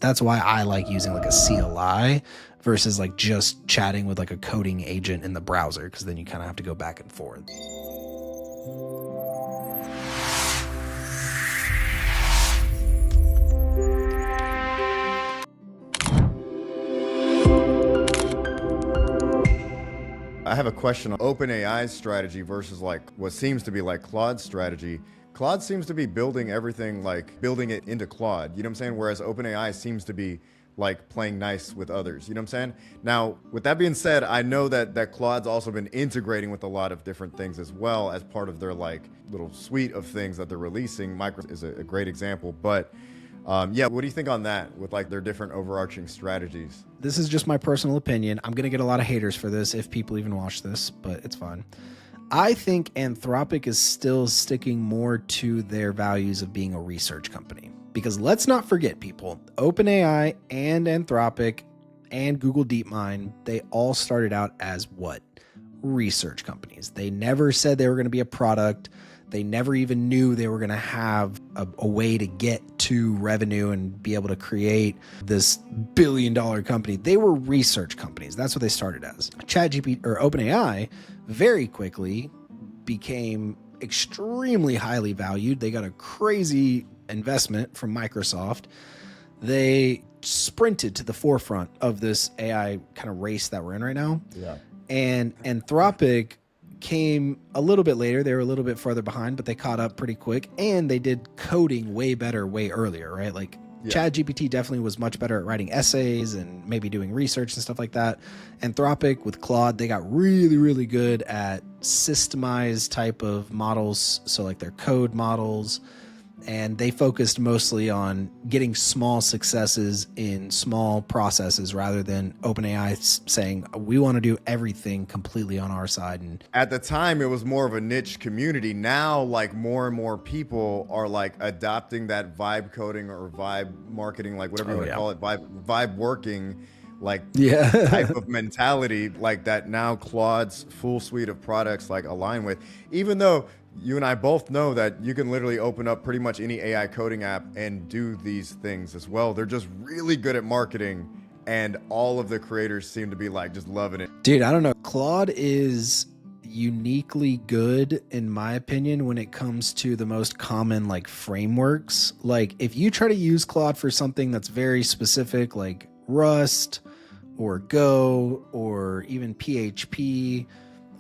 That's why I like using like a CLI versus like just chatting with like a coding agent in the browser, because then you kind of have to go back and forth. I have a question on OpenAI's strategy versus like what seems to be like Claude's strategy. Claude seems to be building everything, like building it into Claude, you know what I'm saying? Whereas OpenAI seems to be like playing nice with others, you know what I'm saying? Now, with that being said, I know that Claude's also been integrating with a lot of different things as well as part of their like little suite of things that they're releasing. Micro is a great example, but yeah, what do you think on that with like their different overarching strategies? This is just my personal opinion. I'm going to get a lot of haters for this if people even watch this, but it's fine. I think Anthropic is still sticking more to their values of being a research company. Because let's not forget, people, OpenAI and Anthropic and Google DeepMind, they all started out as what? Research companies. They never said they were going to be a product. They never even knew they were going to have a way to get to revenue and be able to create this billion-dollar company. They were research companies. That's what they started as. ChatGPT or OpenAI very quickly became extremely highly valued. They got a crazy investment from Microsoft. They sprinted to the forefront of this AI kind of race that we're in right now. Yeah. And Anthropic came a little bit later. They were a little bit farther behind, but they caught up pretty quick, and they did coding way better, way earlier, right? Like ChatGPT definitely was much better at writing essays and maybe doing research and stuff like that. Anthropic with Claude, they got really, really good at systemized type of models. So like their code models, and they focused mostly on getting small successes in small processes rather than OpenAI saying, we want to do everything completely on our side. And at the time, it was more of a niche community. Now, like more and more people are like adopting that vibe coding or vibe marketing, like whatever you want to call it, vibe working, like type of mentality, like that now Claude's full suite of products like align with, even though you and I both know that you can literally open up pretty much any AI coding app and do these things as well. They're just really good at marketing, and all of the creators seem to be like just loving it. Dude, I don't know. Claude is uniquely good, in my opinion, when it comes to the most common like frameworks. Like if you try to use Claude for something that's very specific, like Rust or Go or even PHP,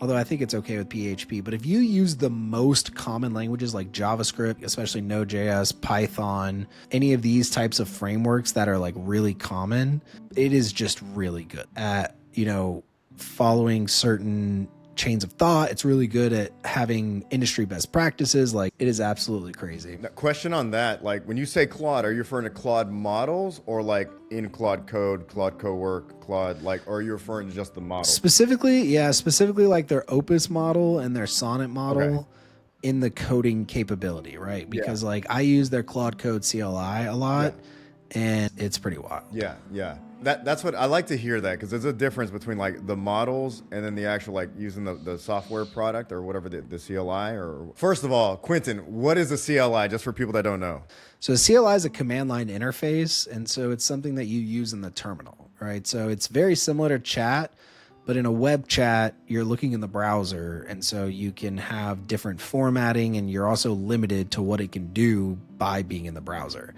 although I think it's okay with PHP, but if you use the most common languages like JavaScript, especially Node.js, Python, any of these types of frameworks that are like really common, it is just really good at, you know, following certain chains of thought. It's really good at having industry best practices. Like it is absolutely crazy. Now, question on that, like when you say Claude, are you referring to Claude models or like in Claude Code, Claude Cowork, Claude, like, or are you referring to just the model? Specifically like their Opus model and their Sonnet model in the coding capability, right? Because like I use their Claude Code CLI a lot and it's pretty wild. Yeah. That's what I like to hear, that because there's a difference between like the models and then the actual like using the software product or whatever the CLI. Or first of all, Quentin, what is a CLI, just for people that don't know? So a CLI is a command line interface, and so it's something that you use in the terminal, right? So it's very similar to chat, but in a web chat, you're looking in the browser, and so you can have different formatting, and you're also limited to what it can do by being in the browser.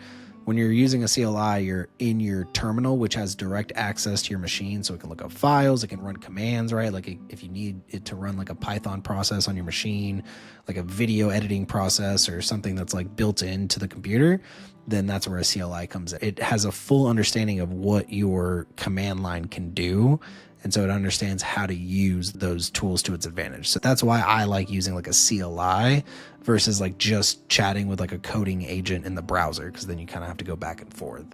When you're using a CLI, you're in your terminal, which has direct access to your machine. So it can look up files, it can run commands, right? Like if you need it to run like a Python process on your machine, like a video editing process or something that's like built into the computer, then that's where a CLI comes in. It has a full understanding of what your command line can do. And so it understands how to use those tools to its advantage. So that's why I like using like a CLI versus like just chatting with like a coding agent in the browser, because then you kind of have to go back and forth.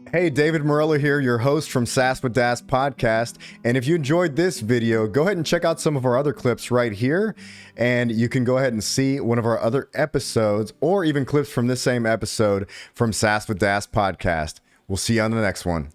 Hey, David Morello here, your host from SaaS with DaaS podcast. And if you enjoyed this video, go ahead and check out some of our other clips right here. And you can go ahead and see one of our other episodes or even clips from this same episode from SaaS with DaaS podcast. We'll see you on the next one.